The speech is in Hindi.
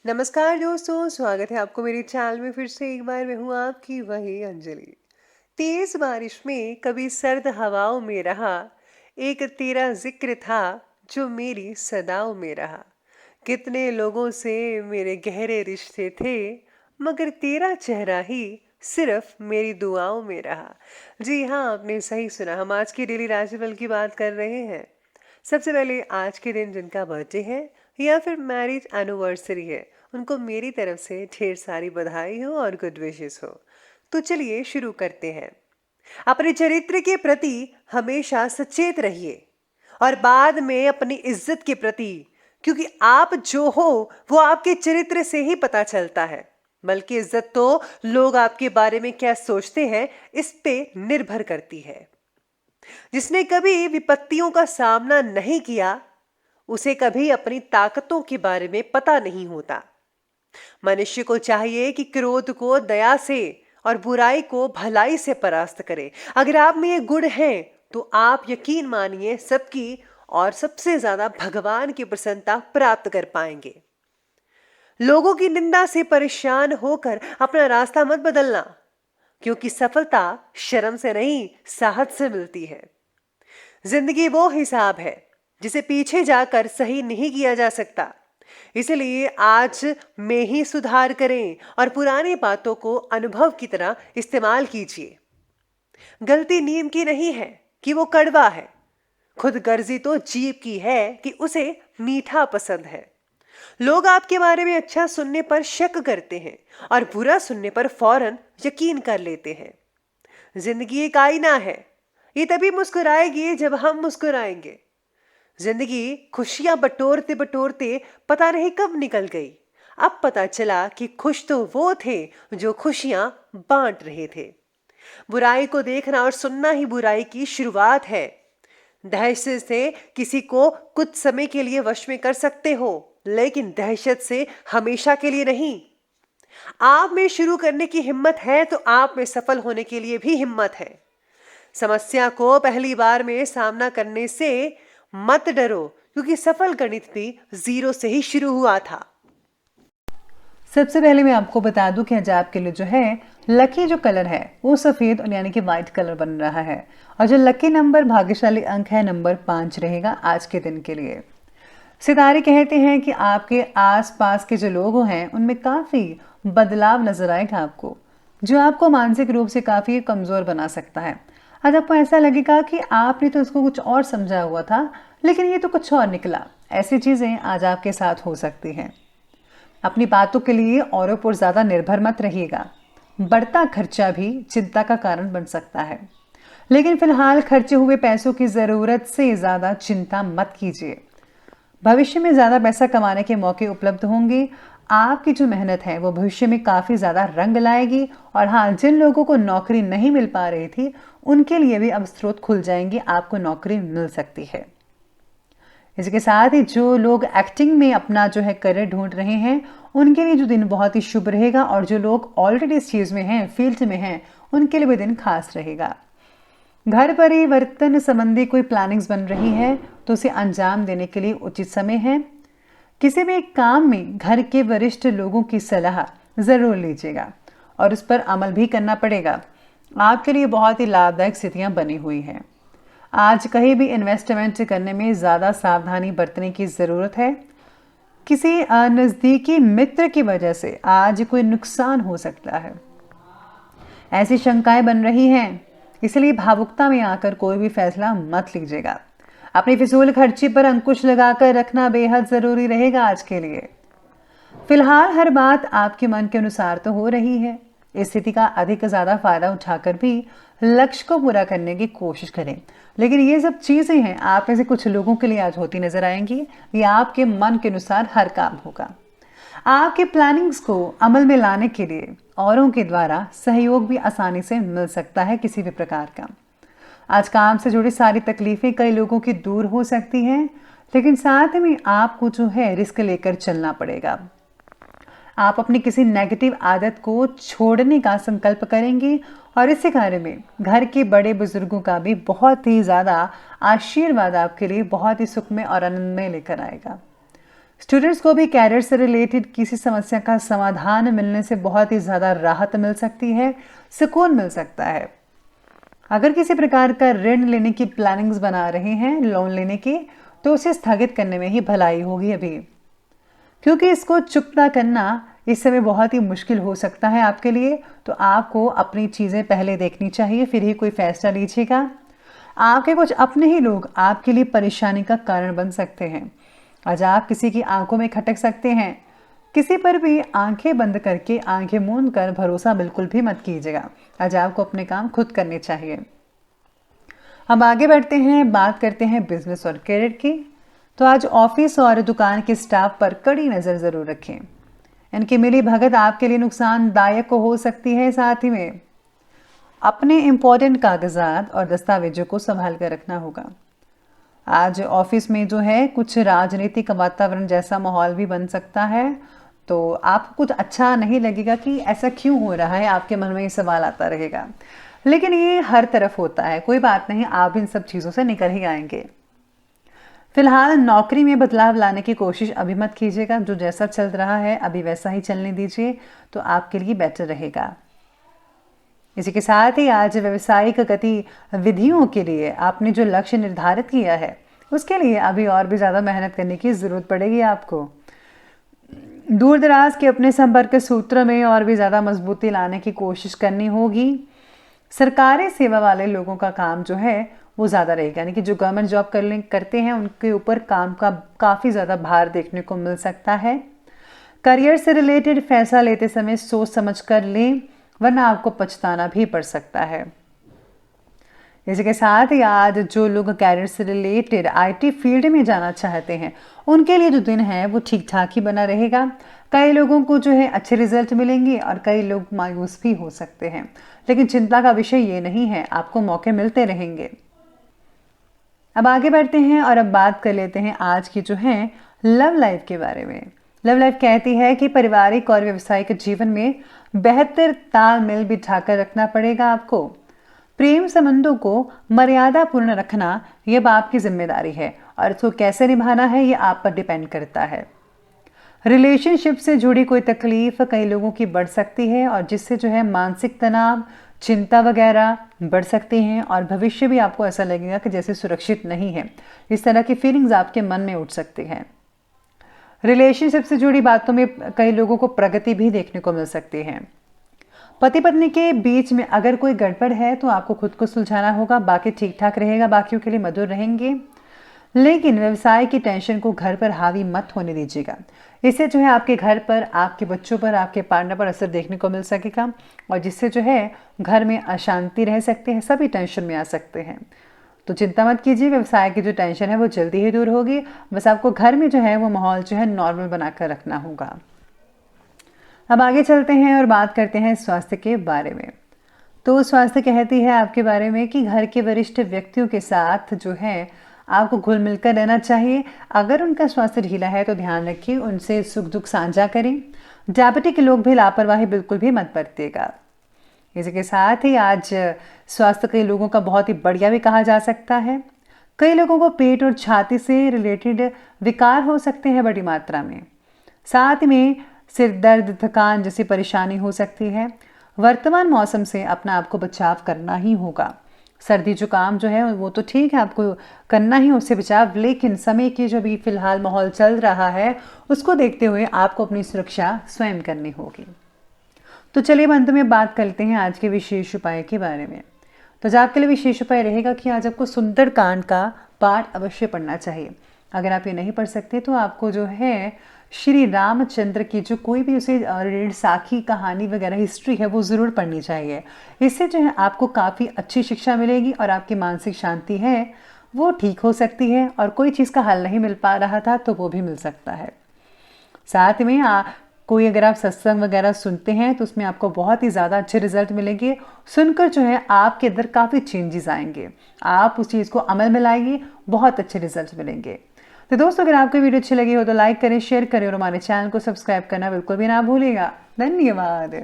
नमस्कार दोस्तों, स्वागत है आपको मेरे चैनल में। फिर से एक बार मैं हूँ आपकी वही अंजलि। तेज बारिश में कभी सर्द हवाओं में रहा, एक तेरा जिक्र था जो मेरी सदाओं में रहा। कितने लोगों से मेरे गहरे रिश्ते थे, मगर तेरा चेहरा ही सिर्फ मेरी दुआओं में रहा। जी हाँ, आपने सही सुना। हम आज की डेली राशिफल की बात कर रहे हैं। सबसे पहले आज के दिन जिनका बर्थडे है या फिर मैरिज एनिवर्सरी है, उनको मेरी तरफ से ढेर सारी बधाई हो और गुड विशेस हो। तो चलिए शुरू करते हैं। अपने चरित्र के प्रति हमेशा सचेत रहिए और बाद में अपनी इज्जत के प्रति, क्योंकि आप जो हो वो आपके चरित्र से ही पता चलता है। बल्कि इज्जत तो लोग आपके बारे में क्या सोचते हैं इस पे निर्भर करती है। जिसने कभी विपत्तियों का सामना नहीं किया, उसे कभी अपनी ताकतों के बारे में पता नहीं होता। मनुष्य को चाहिए कि क्रोध को दया से और बुराई को भलाई से परास्त करे। अगर आप में ये गुण हैं तो आप यकीन मानिए सबकी और सबसे ज्यादा भगवान की प्रसन्नता प्राप्त कर पाएंगे। लोगों की निंदा से परेशान होकर अपना रास्ता मत बदलना, क्योंकि सफलता शर्म से नहीं साहस से मिलती है। जिंदगी वो हिसाब है जिसे पीछे जाकर सही नहीं किया जा सकता। इसलिए आज में ही सुधार करें और पुरानी बातों को अनुभव की तरह इस्तेमाल कीजिए। गलती नीम की नहीं है कि वो कड़वा है, खुद गर्जी तो जीभ की है कि उसे मीठा पसंद है। लोग आपके बारे में अच्छा सुनने पर शक करते हैं और बुरा सुनने पर फौरन यकीन कर लेते हैं। जिंदगी एक आईना है, ये तभी मुस्कुराएगी जब हम मुस्कुराएंगे। जिंदगी खुशियां बटोरते बटोरते पता नहीं कब निकल गई। अब पता चला कि खुश तो वो थे जो खुशियां बांट रहे थे। बुराई को देखना और सुनना ही बुराई की शुरुआत है। दहशत से किसी को कुछ समय के लिए वश में कर सकते हो, लेकिन दहशत से हमेशा के लिए नहीं। आप में शुरू करने की हिम्मत है तो आप में सफल होने के लिए भी हिम्मत है। समस्या को पहली बार में सामना करने से मत डरो, क्योंकि सफल गणित भी जीरो से ही शुरू हुआ था। सबसे पहले मैं आपको बता दूं कि आज आपके लिए जो है लकी जो कलर है वो सफेद और यानी कि व्हाइट कलर बन रहा है। और जो लकी नंबर भाग्यशाली अंक है नंबर 5 रहेगा आज के दिन के लिए। सितारे कहते हैं कि आपके आसपास के जो लोग हैं उनमें काफी बदलाव नजर आएगा आपको, जो आपको मानसिक रूप से काफी कमजोर बना सकता है। आज आपको ऐसा लगेगा कि आपने तो इसको कुछ और समझा हुआ था, लेकिन ये तो कुछ और निकला। ऐसी चीजें आज आपके साथ हो सकती हैं। अपनी बातों के लिए औरों पर ज्यादा निर्भर मत रहिएगा। बढ़ता खर्चा भी चिंता का कारण बन सकता है, लेकिन फिलहाल खर्चे हुए पैसों की जरूरत से ज्यादा चिंता मत कीजिए। भविष्य में ज्यादा पैसा कमाने के मौके उपलब्ध होंगे। आपकी जो मेहनत है वो भविष्य में काफी ज्यादा रंग लाएगी। और हाँ, जिन लोगों को नौकरी नहीं मिल पा रही थी उनके लिए भी अब स्रोत खुल जाएंगे, आपको नौकरी मिल सकती है। इसके साथ ही जो लोग एक्टिंग में अपना जो है करियर ढूंढ रहे हैं उनके लिए जो दिन बहुत ही शुभ रहेगा। और जो लोग ऑलरेडी इस चीज में हैं, फील्ड में हैं, उनके लिए भी दिन खास रहेगा। घर परिवर्तन संबंधी कोई प्लानिंग्स बन रही है तो उसे अंजाम देने के लिए उचित समय है। किसी भी एक काम में घर के वरिष्ठ लोगों की सलाह जरूर लीजिएगा और उस पर अमल भी करना पड़ेगा। आपके लिए बहुत ही लाभदायक स्थितियां बनी हुई हैं। आज कहीं भी इन्वेस्टमेंट करने में ज़्यादा सावधानी बरतने की ज़रूरत है। किसी नज़दीकी मित्र की वजह से आज कोई नुकसान हो सकता है, ऐसी शंकाएं बन रही हैं। इसलिए भावुकता में आकर कोई भी फैसला मत लीजिएगा। अपनी फिजूल खर्ची पर अंकुश लगाकर रखना बेहद ज़रूरी रहेगा आज के लिए। फिलहाल हर बात आपके मन के अनुसार तो हो रही है। इस स्थिति का अधिक ज़्यादा फायदा उठाकर भी लक्ष्य को पूरा करने की कोशिश करें। लेकिन ये सब चीज़ें हैं आप में से कुछ लोगों के लिए आज होती नजर आएंगी। ये आपके मन के अनुसार हर काम होगा। आपके प्लानिंग्स को अमल में लाने के लिए औरों के द्वारा सहयोग भी आसानी से मिल सकता है किसी भी प्रकार का। आज काम से जुड़ी सारी तकलीफें कई लोगों की दूर हो सकती हैं, लेकिन साथ में आपको जो है रिस्क लेकर चलना पड़ेगा। आप अपनी किसी नेगेटिव आदत को छोड़ने का संकल्प करेंगे और इसी कार्य में घर के बड़े बुजुर्गों का भी बहुत ही ज़्यादा आशीर्वाद आपके लिए बहुत ही सुखमय और आनंदमय लेकर आएगा। स्टूडेंट्स को भी कैरियर से रिलेटेड किसी समस्या का समाधान मिलने से बहुत ही ज़्यादा राहत मिल सकती है, सुकून मिल सकता है। अगर किसी प्रकार का ऋण लेने की प्लानिंग्स बना रहे हैं, लोन लेने की, तो उसे स्थगित करने में ही भलाई होगी अभी, क्योंकि इसको चुकता करना इस समय बहुत ही मुश्किल हो सकता है आपके लिए। तो आपको अपनी चीज़ें पहले देखनी चाहिए, फिर ही कोई फैसला लीजिएगा। आपके कुछ अपने ही लोग आपके लिए परेशानी का कारण बन सकते हैं। आज आप किसी की आंखों में खटक सकते हैं। किसी पर भी आंखें बंद करके, आंखें मूंद कर भरोसा बिल्कुल भी मत कीजिएगा। आज आपको अपने काम खुद करने चाहिए। अब आगे बढ़ते हैं, बात करते हैं बिजनेस और करियर की। तो आज ऑफिस और दुकान के स्टाफ पर कड़ी नज़र ज़रूर रखें। इनकी मिली भगत आपके लिए नुकसानदायक हो सकती है। साथ ही में अपने इम्पोर्टेंट कागजात और दस्तावेजों को संभाल कर रखना होगा। आज ऑफिस में जो है कुछ राजनीतिक वातावरण जैसा माहौल भी बन सकता है, तो आपको कुछ अच्छा नहीं लगेगा कि ऐसा क्यों हो रहा है, आपके मन में ये सवाल आता रहेगा। लेकिन ये हर तरफ होता है, कोई बात नहीं, आप इन सब चीज़ों से निकल ही आएंगे। फिलहाल नौकरी में बदलाव लाने की कोशिश अभी मत कीजिएगा। जो जैसा चल रहा है अभी वैसा ही चलने दीजिए, तो आपके लिए बेटर रहेगा। इसी के साथ ही आज व्यवसायिक गतिविधियों के लिए आपने जो लक्ष्य निर्धारित किया है, उसके लिए अभी और भी ज़्यादा मेहनत करने की ज़रूरत पड़ेगी आपको। दूर दराज के अपने संपर्क सूत्र में और भी ज़्यादा मजबूती लाने की कोशिश करनी होगी। सरकारी सेवा वाले लोगों का काम जो है वो ज़्यादा रहेगा, यानी कि जो गवर्नमेंट जॉब करते हैं उनके ऊपर काम का काफ़ी ज़्यादा भार देखने को मिल सकता है। करियर से रिलेटेड फैसला लेते समय सोच समझ कर लें, वरना आपको पछताना भी पड़ सकता है। इसी के साथ ही आज जो लोग कैरियर से रिलेटेड आईटी फील्ड में जाना चाहते हैं, उनके लिए जो दिन है वो ठीक ठाक ही बना रहेगा। कई लोगों को जो है अच्छे रिजल्ट मिलेंगे और कई लोग मायूस भी हो सकते हैं, लेकिन चिंता का विषय ये नहीं है, आपको मौके मिलते रहेंगे। अब आगे बढ़ते हैं और अब बात कर लेते हैं आज की जो है लव लाइफ के बारे में। लव लाइफ कहती है कि पारिवारिक और व्यावसायिक जीवन में बेहतर तालमेल बिठाकर रखना पड़ेगा आपको। प्रेम संबंधों को मर्यादापूर्ण रखना यह आपकी जिम्मेदारी है और इसको कैसे निभाना है ये आप पर डिपेंड करता है। रिलेशनशिप से जुड़ी कोई तकलीफ कई लोगों की बढ़ सकती है और जिससे जो है मानसिक तनाव, चिंता वगैरह बढ़ सकती हैं और भविष्य भी आपको ऐसा लगेगा कि जैसे सुरक्षित नहीं है। इस तरह की फीलिंग्स आपके मन में उठ सकती हैं। रिलेशनशिप से जुड़ी बातों में कई लोगों को प्रगति भी देखने को मिल सकती है। पति पत्नी के बीच में अगर कोई गड़बड़ है तो आपको खुद को सुलझाना होगा, बाकी ठीक ठाक रहेगा, बाकियों के लिए मधुर रहेंगे। लेकिन व्यवसाय की टेंशन को घर पर हावी मत होने दीजिएगा। इससे जो है आपके घर पर, आपके बच्चों पर, आपके पार्टनर पर असर देखने को मिल सकेगा और जिससे जो है घर में अशांति रह सकते हैं, सभी टेंशन में आ सकते हैं। तो चिंता मत कीजिए, व्यवसाय की जो टेंशन है वो जल्दी ही दूर होगी। बस आपको घर में जो है वो माहौल जो है नॉर्मल बनाकर रखना होगा। अब आगे चलते हैं और बात करते हैं स्वास्थ्य के बारे में। तो स्वास्थ्य कहती है आपके बारे में कि घर के वरिष्ठ व्यक्तियों के साथ जो है आपको घुल मिलकर रहना चाहिए। अगर उनका स्वास्थ्य ढीला है तो ध्यान रखिए, उनसे सुख दुख साझा करें। डायबिटिक लोग भी लापरवाही बिल्कुल भी मत बरतिएगा। इसी के साथ ही आज स्वास्थ्य कई लोगों का बहुत ही बढ़िया भी कहा जा सकता है। कई लोगों को पेट और छाती से रिलेटेड विकार हो सकते हैं बड़ी मात्रा में। साथ में सिर दर्द, थकान जैसी परेशानी हो सकती है। वर्तमान मौसम से अपना आपको बचाव करना ही होगा। सर्दी जुकाम जो है वो तो ठीक है, आपको करना ही उससे बचाव, लेकिन समय की जो भी फिलहाल माहौल चल रहा है उसको देखते हुए आपको अपनी सुरक्षा स्वयं करनी होगी। तो चलिए अंत में बात करते हैं आज के विशेष उपाय के बारे में। तो आज आपके लिए विशेष उपाय रहेगा कि आज आपको सुंदरकांड का पाठ अवश्य पढ़ना चाहिए। अगर आप ये नहीं पढ़ सकते तो आपको जो है श्री रामचंद्र की जो कोई भी उसे रिलेटेड साखी कहानी वगैरह हिस्ट्री है वो ज़रूर पढ़नी चाहिए। इससे जो है आपको काफ़ी अच्छी शिक्षा मिलेगी और आपकी मानसिक शांति है वो ठीक हो सकती है और कोई चीज़ का हल नहीं मिल पा रहा था तो वो भी मिल सकता है। साथ में कोई अगर आप सत्संग वगैरह सुनते हैं तो उसमें आपको बहुत ही ज़्यादा अच्छे रिजल्ट मिलेंगे। सुनकर जो है आपके अंदर काफ़ी चेंजेस आएंगे, आप उस चीज़ को अमल में लाएंगे, बहुत अच्छे रिजल्ट मिलेंगे। तो दोस्तों अगर आपको वीडियो अच्छी लगी हो तो लाइक करें, शेयर करें और हमारे चैनल को सब्सक्राइब करना बिल्कुल भी ना भूलिएगा। धन्यवाद।